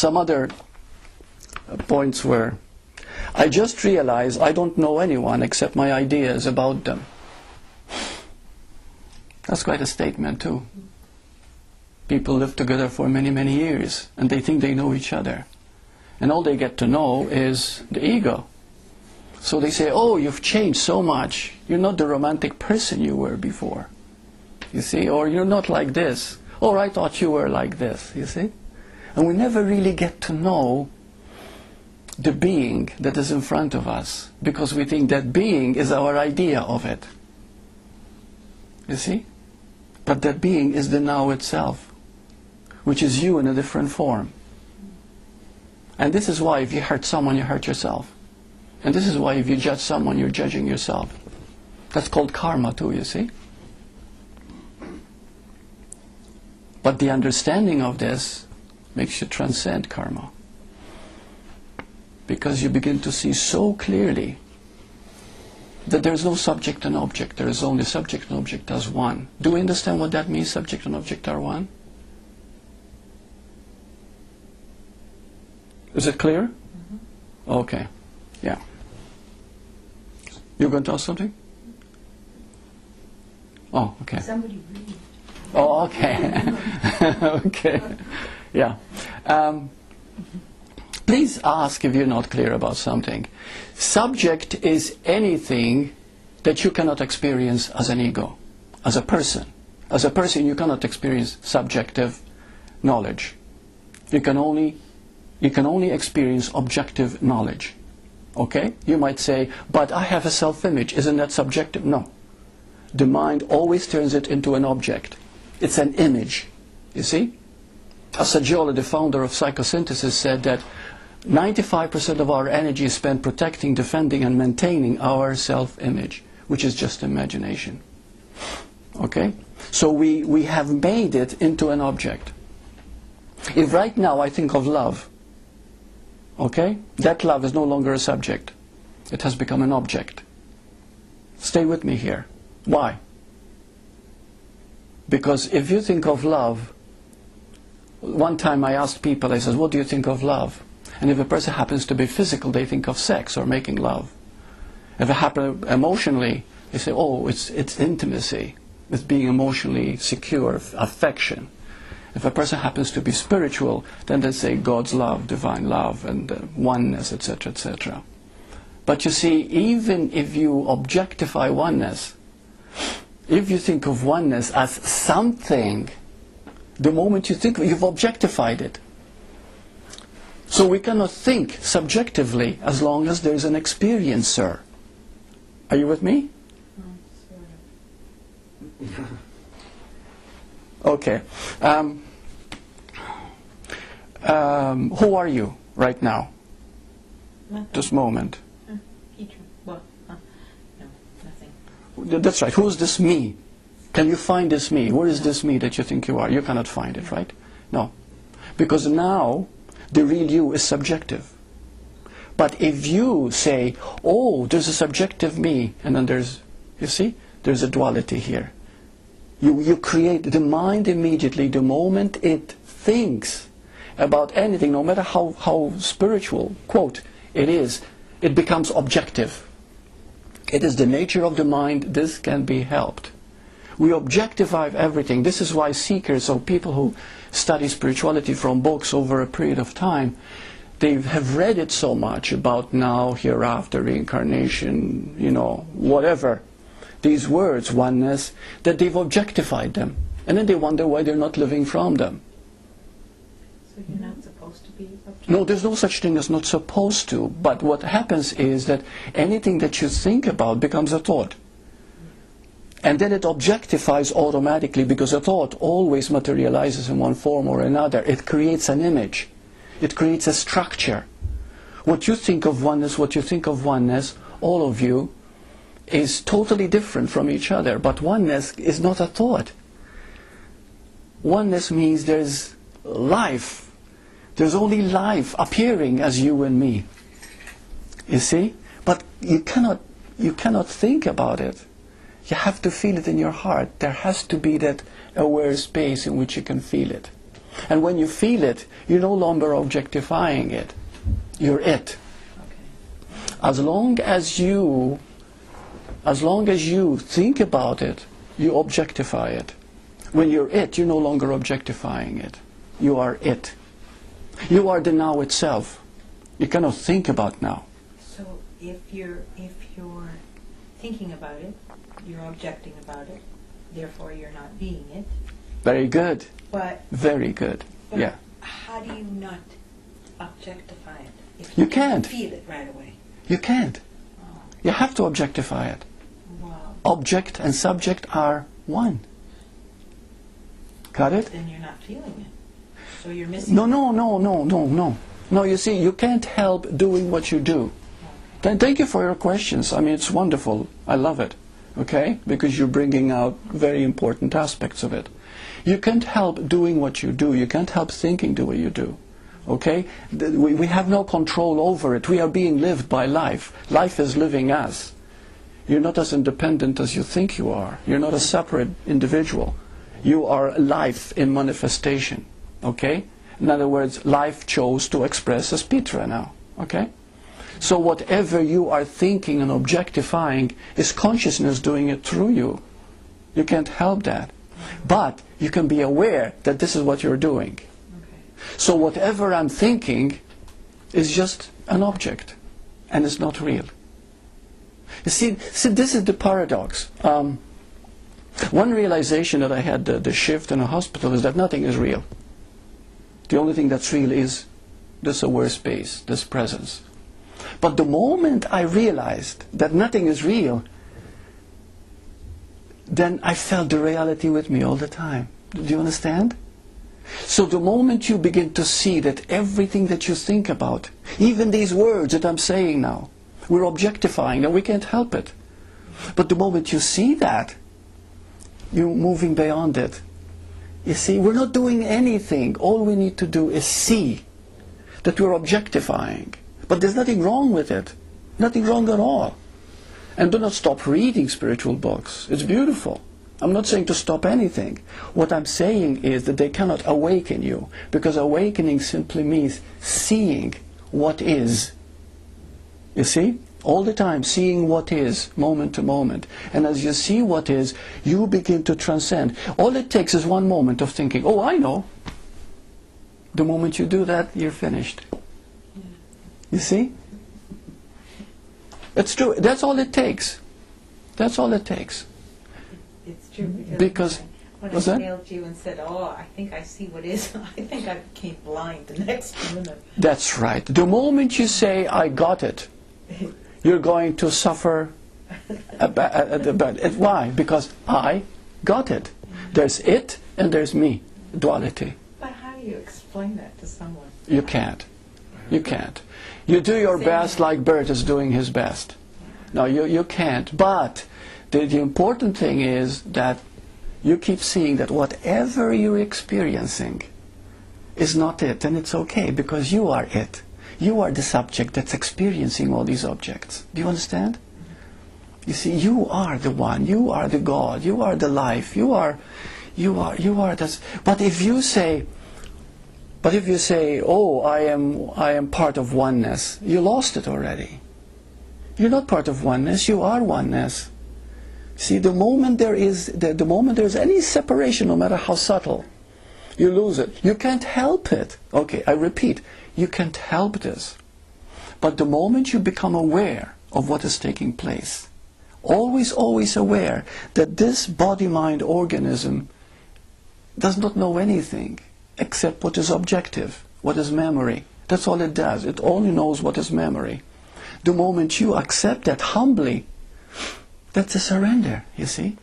some other points were, I just realized I don't know anyone except my ideas about them. That's quite a statement too. People live together for many, many years and they think they know each other. And all they get to know is the ego. So they say, oh, you've changed so much. You're not the romantic person you were before. You see? Or you're not like this. Or I thought you were like this. You see? And we never really get to know the being that is in front of us, because we think that being is our idea of it. You see? But that being is the now itself, which is you in a different form. And this is why if you hurt someone, you hurt yourself. And this is why if you judge someone, you're judging yourself. That's called karma too, you see? But the understanding of this makes you transcend karma. Because you begin to see so clearly that there is no subject and object. There is only subject and object as one. Do we understand what that means, subject and object are one? Is it clear? Mm-hmm. Okay. Yeah. You're going to ask something? Oh, okay. Somebody read. Oh, okay. Okay. Yeah. Please ask if you're not clear about something. Subject is anything that you cannot experience as an ego, as a person. As a person, you cannot experience subjective knowledge. You can only experience objective knowledge. Okay? You might say, but I have a self-image. Isn't that subjective? No. The mind always turns it into an object. It's an image. You see? Assaggiola, the founder of psychosynthesis, said that 95% of our energy is spent protecting, defending, and maintaining our self-image, which is just imagination. Okay? So we have made it into an object. If right now I think of love, okay, that love is no longer a subject. It has become an object. Stay with me here. Why? Because if you think of love, one time I asked people, I said, what do you think of love? And if a person happens to be physical, they think of sex or making love. If it happens emotionally, they say, oh, it's intimacy. It's being emotionally secure, affection. If a person happens to be spiritual, then they say God's love, divine love, and oneness, etc., etc. But you see, even if you objectify oneness, if you think of oneness as something, the moment you think of it, you've objectified it. So we cannot think subjectively as long as there is an experiencer. Are you with me? Okay. Who are you right now? Nothing. This moment. Peter. What? No, nothing. That's right. Who is this me? Can you find this me? Where is this me that you think you are? You cannot find it, right? No. Because now the real you is subjective. But if you say, oh, there's a subjective me, and then there's, you see, there's a duality here. You create the mind immediately, the moment it thinks about anything, no matter how spiritual, quote, it is, it becomes objective. It is the nature of the mind. This can be helped. We objectify everything. This is why seekers, or people who study spirituality from books over a period of time, they have read it so much about now, hereafter, reincarnation, you know, whatever. These words, oneness, that they've objectified them. And then they wonder why they're not living from them. So you're not supposed to be objective? No, there's no such thing as not supposed to. But what happens is that anything that you think about becomes a thought. And then it objectifies automatically, because a thought always materializes in one form or another. It creates an image. It creates a structure. What you think of oneness, all of you, is totally different from each other. But oneness is not a thought. Oneness means there's life. There's only life appearing as you and me. You see? But you cannot think about it. You have to feel it in your heart. There has to be that aware space in which you can feel it. And when you feel it, you're no longer objectifying it. You're it. Okay. As long as you think about it, you objectify it. When you're it, you're no longer objectifying it. You are it. You are the now itself. You cannot think about now. So if you're thinking about it, you're objecting about it, therefore you're not being it. Very good. But Very good. Yeah. how do you not objectify it? If You can't. feel it right away. You can't. Oh, You have to objectify it. wow. Object and subject are one. Got it? Then you're not feeling it. So you're missing No, no, no, no, no, no. No, you see, you can't help doing what you do. Thank you for your questions. I mean, it's wonderful. I love it. Okay? Because you're bringing out very important aspects of it. You can't help doing what you do. You can't help thinking the way you do. Okay? We have no control over it. We are being lived by life. Life is living us. You're not as independent as you think you are. You're not a separate individual. You are life in manifestation. Okay? In other words, life chose to express as Petra now. Okay? So whatever you are thinking and objectifying is consciousness doing it through you. You can't help that. But you can be aware that this is what you're doing. Okay. So whatever I'm thinking is just an object, and it's not real. You see, this is the paradox. One realization that I had, the shift in a hospital, is that nothing is real. The only thing that's real is this aware space, this presence. But the moment I realized that nothing is real, then I felt the reality with me all the time. Do you understand? So the moment you begin to see that everything that you think about, even these words that I'm saying now, we're objectifying and we can't help it. But the moment you see that, you're moving beyond it. You see, we're not doing anything. All we need to do is see that we're objectifying. But there's nothing wrong with it. Nothing wrong at all. And do not stop reading spiritual books. It's beautiful. I'm not saying to stop anything. What I'm saying is that they cannot awaken you. Because awakening simply means seeing what is. You see? All the time, seeing what is, moment to moment. And as you see what is, you begin to transcend. All it takes is one moment of thinking, oh, I know. The moment you do that, you're finished. You see? It's true. That's all it takes. That's all it takes. It's true Because when what's I that? hailed you and said, "Oh, I think I see what is," I think I became blind the next minute. That's right. The moment you say, I got it, you're going to suffer. Why? Because I got it. There's it and there's me. Duality. But how do you explain that to someone? You can't. You can't. You do your best like Bert is doing his best. No, you can't. But the important thing is that you keep seeing that whatever you're experiencing is not it, and it's okay because you are it. You are the subject that's experiencing all these objects. Do you understand? You see, you are the one. You are the God. You are the life. You are this. But if you say, oh, I am part of oneness, you lost it already. You're not part of oneness. You are oneness. See, the moment there is any separation, no matter how subtle, you lose it. You can't help it. Okay, I repeat, you can't help this. But the moment you become aware of what is taking place, always aware that this body-mind organism does not know anything except what is objective, what is memory. That's all it does. It only knows what is memory. The moment you accept that humbly, that's a surrender, you see.